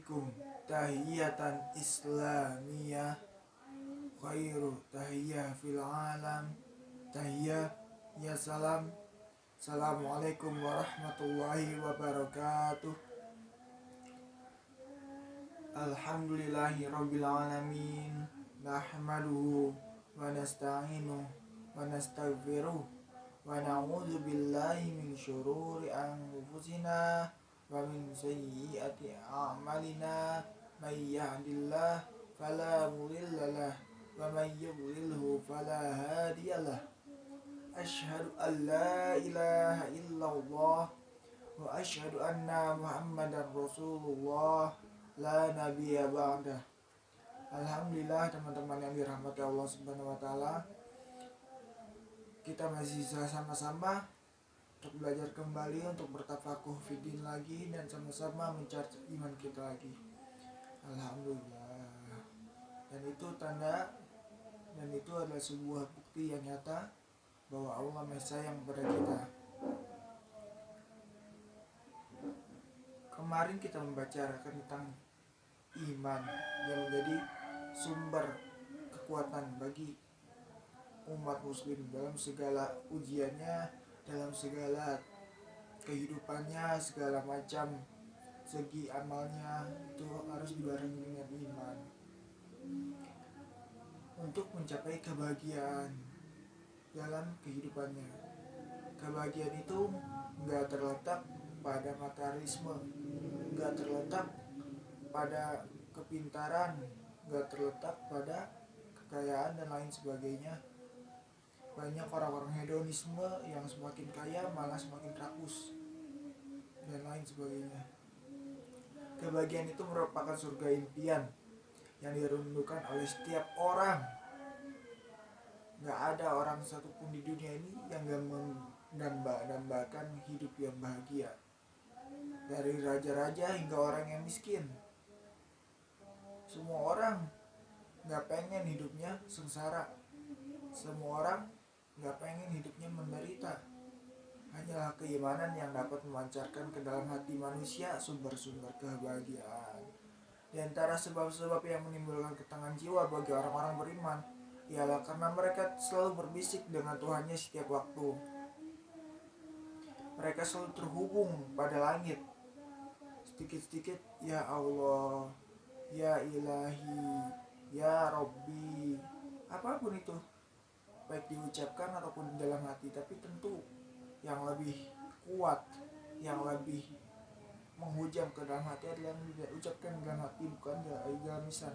alaikum tahiyatan islamiyah khairu tahiyah fil alam tahiyah ya salam. Assalamualaikum warahmatullahi wabarakatuh. Alhamdulillahi rabbil alamin. Nahmaduhu wa nasta'inuhu wa nastaghfiruh wa na'udzu billahi min syururi anfusina wa min sayyiati a'malina. May yahdihillahu fala mudhillalah wa may yudlilhu fala hadiyalah. Asyhadu an la ilaha illallah wa asyhadu anna Muhammadar Rasulullah la nabiyya ba'dah. Alhamdulillah teman-teman yang dirahmati Allah Subhanahu wa taala. Kita masih sama-sama untuk belajar kembali, untuk bertafakuh fiddin lagi, dan sama-sama mencari iman kita lagi. Alhamdulillah. Dan itu tanda, dan itu adalah sebuah bukti yang nyata bahwa Allah Maha Sayang kepada kita. Kemarin kita membaca tentang iman yang menjadi sumber kekuatan bagi umat muslim dalam segala ujiannya, dalam segala kehidupannya, segala macam segi amalnya itu harus dibarengi dengan iman untuk mencapai kebahagiaan dalam kehidupannya. Kebahagiaan itu nggak terletak pada materialisme, nggak terletak pada kepintaran, nggak terletak pada kekayaan dan lain sebagainya. Banyak orang-orang hedonisme yang semakin kaya malah semakin rakus dan lain sebagainya. Kebahagiaan itu merupakan surga impian yang dirindukan oleh setiap orang. Gak ada orang satupun di dunia ini yang gak mendambakan hidup yang bahagia. Dari raja-raja hingga orang yang miskin, semua orang gak pengen hidupnya sengsara. Semua orang gak pengen hidupnya menderita. Hanyalah keimanan yang dapat memancarkan ke dalam hati manusia sumber-sumber kebahagiaan. Di antara sebab-sebab yang menimbulkan ketenangan jiwa bagi orang-orang beriman ialah karena mereka selalu berbisik dengan Tuhannya setiap waktu. Mereka selalu terhubung pada langit. Sedikit-sedikit, ya Allah, ya Ilahi, ya Rabbi. Apapun itu, baik diucapkan ataupun di dalam hati, tapi tentu yang lebih kuat, yang lebih menghujam ke dalam hati adalah yang diucapkan di dalam hati, bukan di dalam lisan.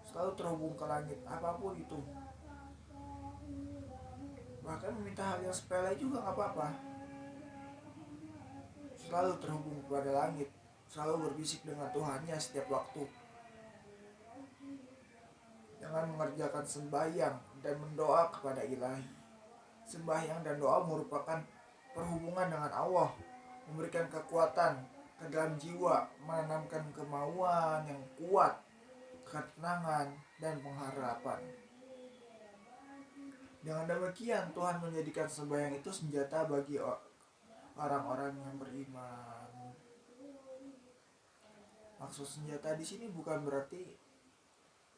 Selalu terhubung ke langit, apapun itu. Bahkan meminta hal yang sepele juga gak apa-apa. Selalu terhubung kepada langit, selalu berbisik dengan Tuhannya setiap waktu. Dengan mengerjakan sembahyang dan mendoa kepada Ilahi. Sembahyang dan doa merupakan perhubungan dengan Allah, memberikan kekuatan ke dalam jiwa, menanamkan kemauan yang kuat, ketenangan dan pengharapan. Dengan demikian Tuhan menjadikan sembahyang itu senjata bagi orang-orang yang beriman. Maksud senjata di sini bukan berarti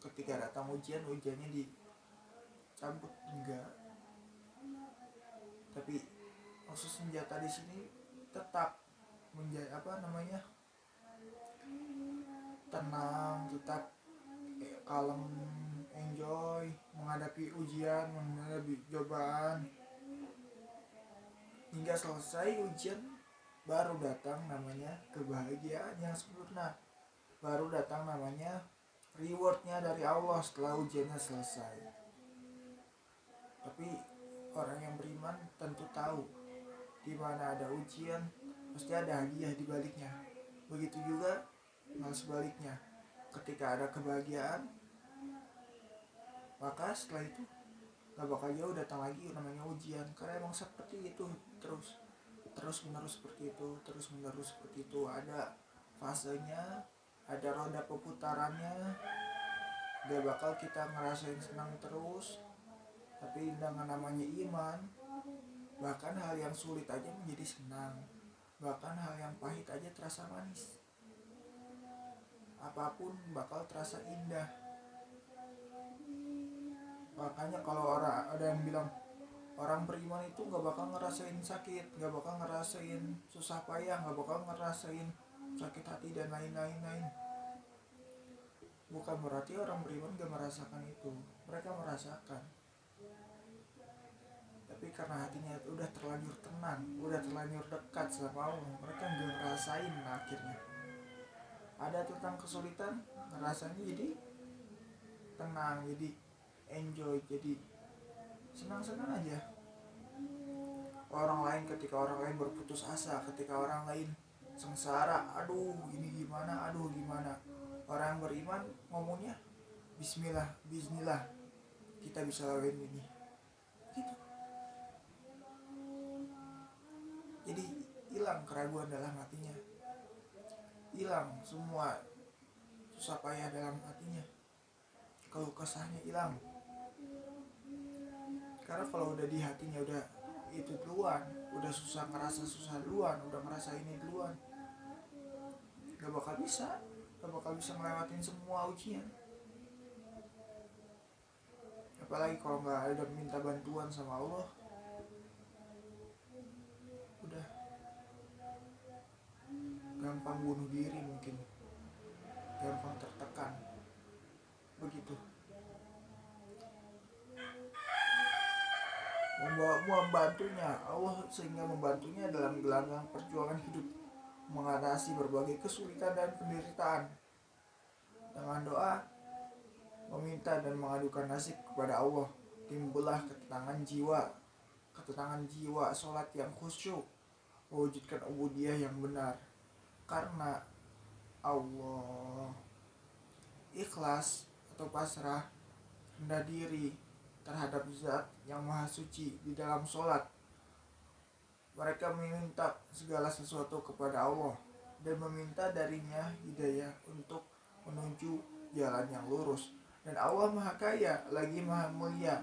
ketika datang ujiannya dicabut, enggak. Tapi maksud senjata di sini tetap menjadi tenang, tetap kalem, enjoy menghadapi ujian, menghadapi cobaan hingga selesai ujian. Baru datang namanya kebahagiaan yang sempurna, baru datang namanya rewardnya dari Allah setelah ujiannya selesai. Tapi orang yang beriman tentu tahu di mana ada ujian pasti ada hadiah di baliknya. Begitu juga hal sebaliknya, ketika ada kebahagiaan maka setelah itu gak bakal jauh datang lagi namanya ujian. Karena emang seperti itu, terus menerus seperti itu, ada fasenya, ada roda pemutarannya. Gak bakal kita ngerasain senang terus. Tapi dengan namanya iman, bahkan hal yang sulit aja menjadi senang, bahkan hal yang pahit aja terasa manis. apapun bakal terasa indah. Makanya kalau orang ada yang bilang orang beriman itu gak bakal ngerasain sakit, gak bakal ngerasain susah payah, gak bakal ngerasain sakit hati dan lain-lain. Bukan berarti orang beriman gak merasakan itu, mereka merasakan. Tapi karena hatinya itu udah terlanjur tenang, udah terlanjur dekat sama Allah, mereka gak ngerasain akhirnya. Ada tentang kesulitan, ngerasanya jadi tenang, jadi enjoy, jadi senang-senang aja. Ketika orang lain berputus asa, ketika orang lain sengsara, aduh ini gimana, aduh gimana. Orang beriman ngomongnya bismillah, bismillah, kita bisa lakuin ini gitu. Jadi hilang keraguan dalam hatinya, hilang semua susah payah dalam hatinya, keluh kesahnya hilang. Karena kalau udah di hatinya udah itu duluan, udah ngerasa susah duluan, udah ngerasa ini duluan, gak bakal bisa ngelewatin semua ujian. Apalagi kalau gak ada minta bantuan sama Allah, udah gampang bunuh diri, mungkin gampang tertekan begitu. Membantunya Allah, sehingga membantunya dalam gelanggang perjuangan hidup, mengatasi berbagai kesulitan dan penderitaan. Dengan doa, meminta dan mengadukan nasib kepada Allah, timbullah ketenangan jiwa, sholat yang khusyuk, mewujudkan ubudiyah yang benar karena Allah. Ikhlas atau pasrah, rendah diri terhadap zat yang maha suci di dalam sholat. Mereka meminta segala sesuatu kepada Allah dan meminta darinya hidayah untuk menuju jalan yang lurus. Dan Allah maha kaya lagi maha mulia,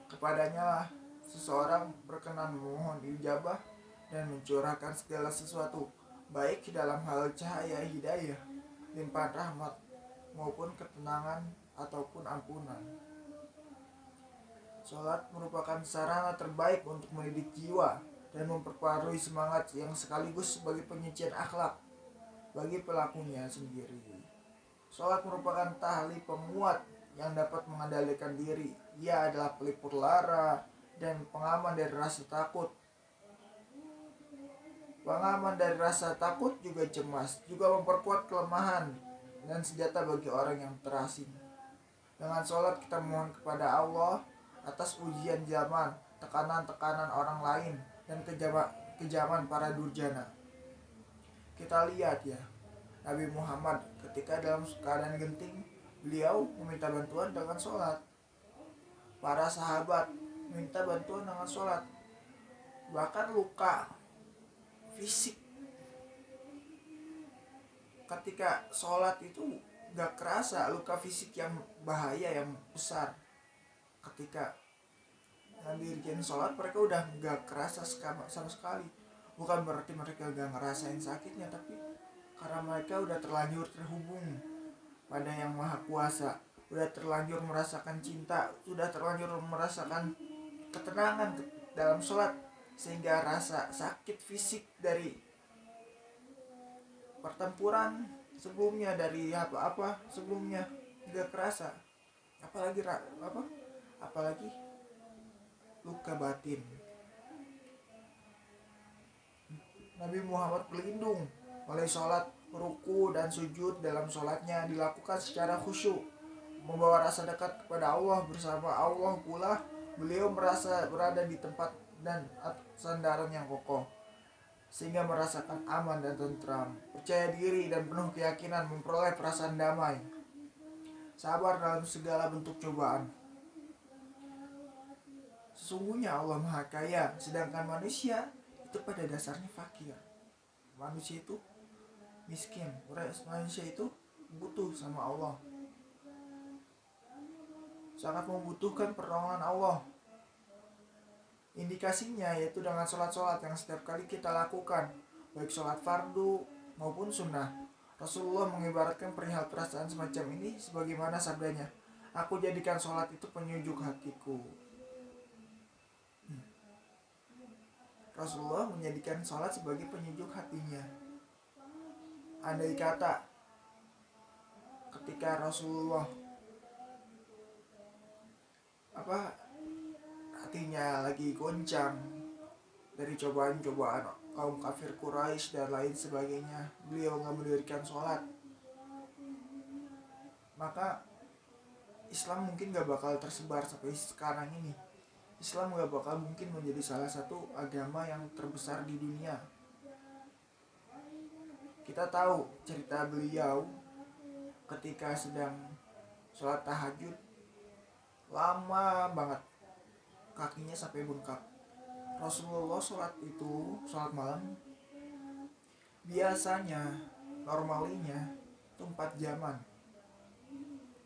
kepadanya lah seseorang berkenan memohon ijabah dan mencurahkan segala sesuatu, baik dalam hal cahaya hidayah, limpahan rahmat, maupun ketenangan ataupun ampunan. Sholat merupakan sarana terbaik untuk mendidik jiwa dan memperbarui semangat yang sekaligus sebagai penyucian akhlak bagi pelakunya sendiri. Sholat merupakan tali penguat yang dapat mengendalikan diri. Ia adalah pelipur lara dan pengaman dari rasa takut. Pengaman dari rasa takut juga cemas, juga memperkuat kelemahan dan senjata bagi orang yang terasing. Dengan sholat kita mohon kepada Allah atas ujian zaman, tekanan-tekanan orang lain, dan kejaman para durjana. Kita lihat ya, Nabi Muhammad ketika dalam keadaan genting, beliau meminta bantuan dengan sholat. Para sahabat minta bantuan dengan sholat. Bahkan luka fisik, ketika sholat itu gak kerasa luka fisik yang bahaya, yang besar. Ketika dirikan sholat, mereka udah gak kerasa sama sekali. Bukan berarti mereka gak ngerasain sakitnya, tapi karena mereka udah terlanjur terhubung pada yang maha kuasa, udah terlanjur merasakan cinta, sudah terlanjur merasakan ketenangan dalam sholat, sehingga rasa sakit fisik dari pertempuran sebelumnya, dari apa sebelumnya gak kerasa. Apalagi luka batin. Nabi Muhammad berlindung oleh sholat, ruku dan sujud dalam sholatnya dilakukan secara khusyuk, membawa rasa dekat kepada Allah. Bersama Allah pula beliau merasa berada di tempat dan sandaran yang kokoh, sehingga merasakan aman dan tentram, percaya diri dan penuh keyakinan, memperoleh perasaan damai, sabar dalam segala bentuk cobaan. Sesungguhnya Allah maha kaya, sedangkan manusia itu pada dasarnya fakir. Manusia itu miskin, manusia itu butuh sama Allah, sangat membutuhkan pertolongan Allah. Indikasinya yaitu dengan sholat-sholat yang setiap kali kita lakukan, baik sholat fardu maupun sunnah. Rasulullah mengibaratkan perihal perasaan semacam ini sebagaimana sabdanya, aku jadikan sholat itu penyejuk hatiku. Rasulullah menjadikan sholat sebagai penyejuk hatinya. Andai kata ketika Rasulullah hatinya lagi goncang dari cobaan-cobaan kaum kafir Quraisy dan lain sebagainya, beliau nggak mendirikan sholat, maka Islam mungkin gak bakal tersebar sampai sekarang ini. Islam gak bakal mungkin menjadi salah satu agama yang terbesar di dunia. Kita tahu cerita beliau ketika sedang sholat tahajud, lama banget, kakinya sampai bengkak. Rasulullah sholat malam biasanya normalinya itu 4 jaman.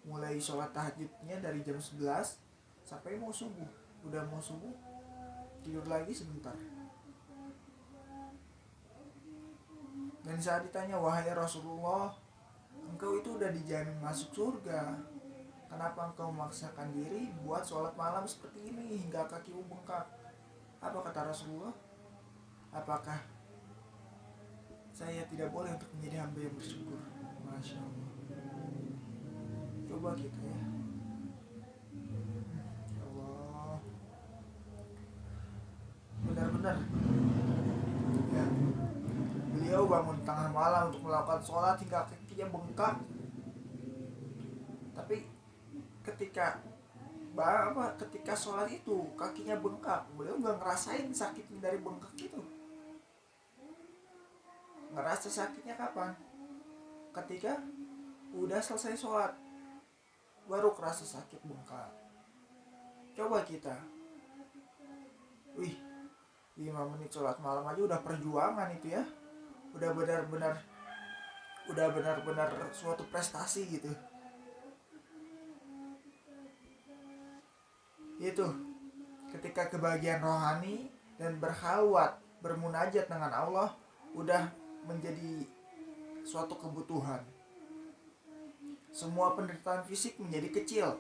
Mulai sholat tahajudnya dari jam 11 sampai mau subuh. Udah mau subuh, tidur lagi sebentar. Dan saat ditanya, wahai Rasulullah, engkau itu udah dijamin masuk surga, kenapa engkau memaksakan diri buat sholat malam seperti ini hingga kakimu bengkak? Apa kata Rasulullah? Apakah saya tidak boleh untuk menjadi hamba yang bersyukur? Masya Allah. Coba kita ya Allah, benar-benar ya, beliau bangun tengah malam untuk melakukan sholat hingga kakinya bengkak. Tapi ketika sholat itu kakinya bengkak, beliau nggak ngerasain sakitnya dari bengkak itu. Ngerasa sakitnya kapan? Ketika udah selesai sholat, baru kerasa sakit bengkak. Coba kita 5 menit sholat malam aja udah perjuangan itu ya, udah benar-benar suatu prestasi gitu. Itu ketika kebahagiaan rohani dan berkhalwat bermunajat dengan Allah udah menjadi suatu kebutuhan. Semua penderitaan fisik menjadi kecil.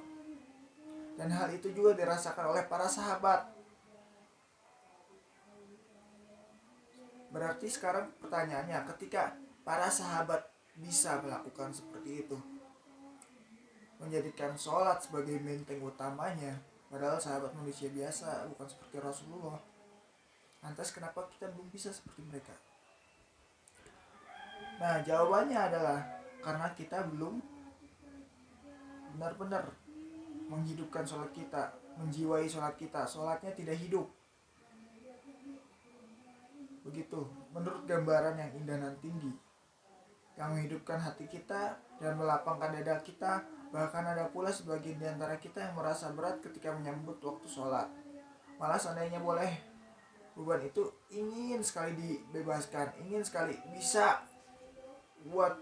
Dan hal itu juga dirasakan oleh para sahabat. Berarti sekarang pertanyaannya, ketika para sahabat bisa melakukan seperti itu, menjadikan sholat sebagai benteng utamanya, padahal sahabat manusia biasa, bukan seperti Rasulullah, lantas kenapa kita belum bisa seperti mereka? Nah, jawabannya adalah karena kita belum benar-benar menghidupkan sholat kita, menjiwai sholat kita. Sholatnya tidak hidup. Begitu, menurut gambaran yang indah dan tinggi, yang menghidupkan hati kita dan melapangkan dada kita. Bahkan ada pula sebagian di antara kita yang merasa berat ketika menyambut waktu sholat. Malah seandainya boleh, beban itu ingin sekali dibebaskan, ingin sekali bisa buat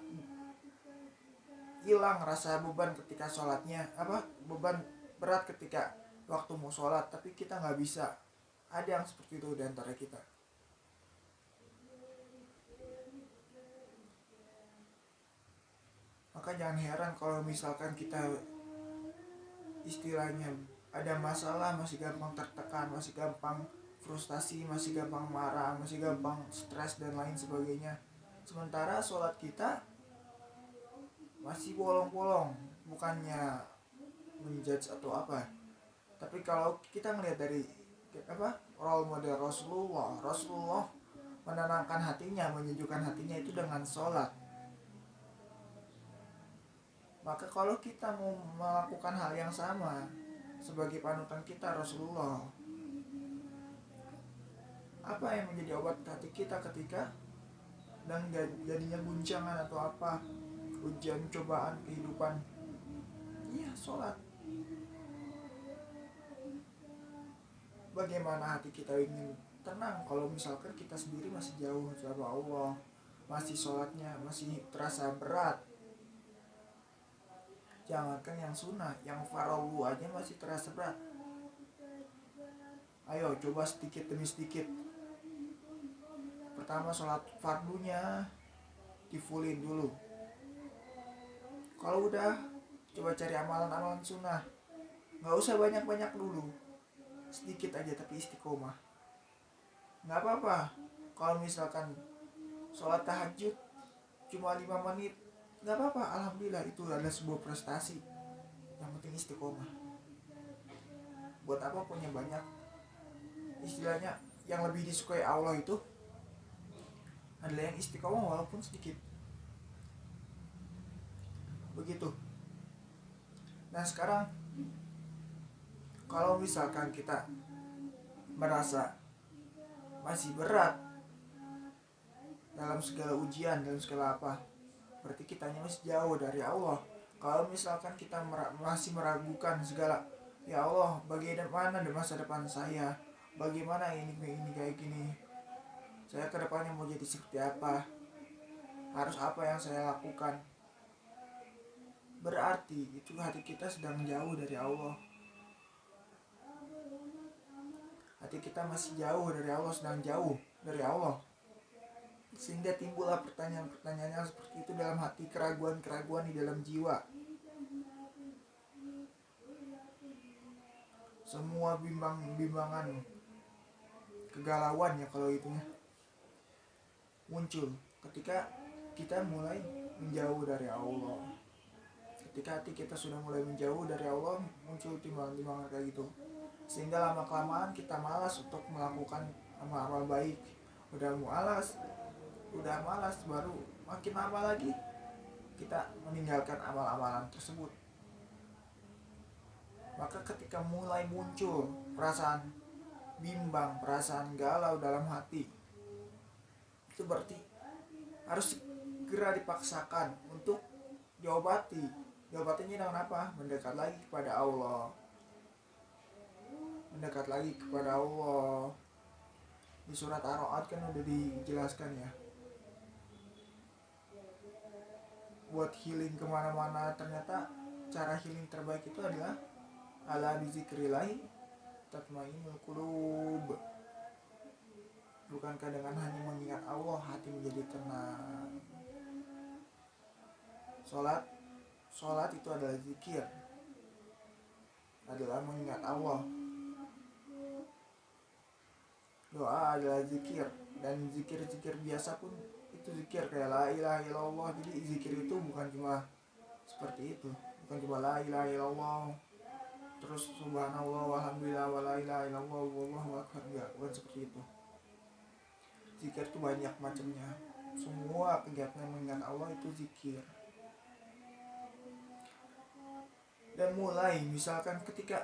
hilang rasa beban ketika sholatnya, beban berat ketika waktu mau sholat, tapi kita nggak bisa. Ada yang seperti itu di antara kita. Maka jangan heran kalau misalkan kita istilahnya ada masalah, masih gampang tertekan, masih gampang frustasi, masih gampang marah, masih gampang stres dan lain sebagainya. Sementara sholat kita masih bolong-bolong. Bukannya menjudge atau apa, tapi kalau kita ngelihat dari role model Rasulullah menenangkan hatinya, menyejukkan hatinya itu dengan sholat. Maka kalau kita mau melakukan hal yang sama sebagai panutan kita Rasulullah, apa yang menjadi obat hati kita ketika dan jadinya guncangan atau apa, ujian, cobaan kehidupan? Iya, sholat. Bagaimana hati kita ingin tenang kalau misalkan kita sendiri masih jauh sama Allah, masih sholatnya masih terasa berat. Jangankan yang sunnah, yang fardu aja masih terasa berat. Ayo coba sedikit demi sedikit. Pertama sholat fardunya difulin dulu, Kalau udah, coba cari amalan-amalan sunnah, nggak usah banyak-banyak dulu, sedikit aja tapi istiqomah. Nggak apa-apa kalau misalkan sholat tahajud cuma 5 menit, nggak apa-apa, alhamdulillah, itu adalah sebuah prestasi. Yang penting istiqomah. Buat apa punya banyak, istilahnya yang lebih disukai Allah itu adalah yang istiqomah walaupun sedikit. Begitu. Nah sekarang, kalau misalkan kita merasa masih berat dalam segala ujian, dalam segala apa, berarti kitanya masih jauh dari Allah. Kalau misalkan kita masih meragukan segala, ya Allah, bagaimana masa depan saya, bagaimana ini kayak gini, saya kedepannya mau jadi seperti apa, harus apa yang saya lakukan, berarti itu hati kita sedang jauh dari Allah. Hati kita masih jauh dari Allah, sedang jauh dari Allah, sehingga timbullah pertanyaan-pertanyaan yang seperti itu dalam hati, keraguan-keraguan di dalam jiwa. Semua bimbangan, kegalauan ya kalau itunya muncul ketika kita mulai menjauh dari Allah. Ketika hati kita sudah mulai menjauh dari Allah, muncul timbangan-timbangan kayak gitu, sehingga lama-kelamaan kita malas untuk melakukan amal-amal baik. Udah malas, baru makin lama lagi kita meninggalkan amal-amalan tersebut. Maka ketika mulai muncul perasaan bimbang, perasaan galau dalam hati, itu berarti harus segera dipaksakan untuk diobati. Diobatinya dengan apa? Mendekat lagi kepada Allah. Mendekat lagi kepada Allah. Di surat Ar-Ra'd kan udah dijelaskan ya, buat healing kemana-mana, ternyata cara healing terbaik itu adalah ala bizikrillahi tatmainnul qulub. Bukankah dengan hanya mengingat Allah hati menjadi tenang? Sholat itu adalah zikir, adalah mengingat Allah. Doa adalah zikir, dan zikir-zikir biasa pun itu zikir, kayak la ilaha illallah. Jadi zikir itu bukan cuma seperti itu, bukan cuma la ilaha illallah terus subhanallah walhamdulillah wala ilaha illallah wallahu akbar, enggak, bukan seperti itu. Zikir itu banyak macamnya. Semua kegiatan mengingat Allah itu zikir. Dan mulai, misalkan ketika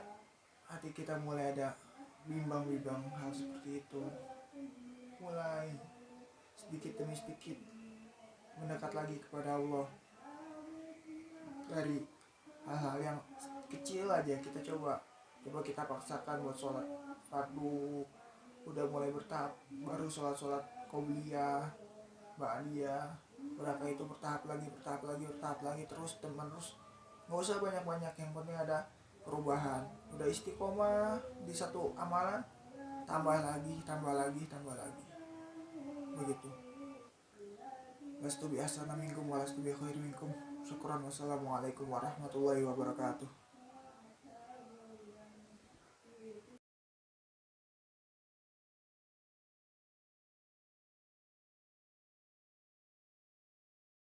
hati kita mulai ada bimbang hal seperti itu, mulai sedikit demi sedikit mendekat lagi kepada Allah. Dari hal-hal yang kecil aja kita coba kita paksakan buat sholat fardu, udah mulai bertahap, baru sholat qobliyah, ba'diyah, berapa itu bertahap lagi terus terus. Nggak usah banyak-banyak, yang penting ada perubahan. Udah istiqomah di satu amalan, tambah lagi, begitu. Lastu bi ahsana minkum wa lastu bi khairin minkum. Syukran. Wassalamualaikum warahmatullahi wabarakatuh.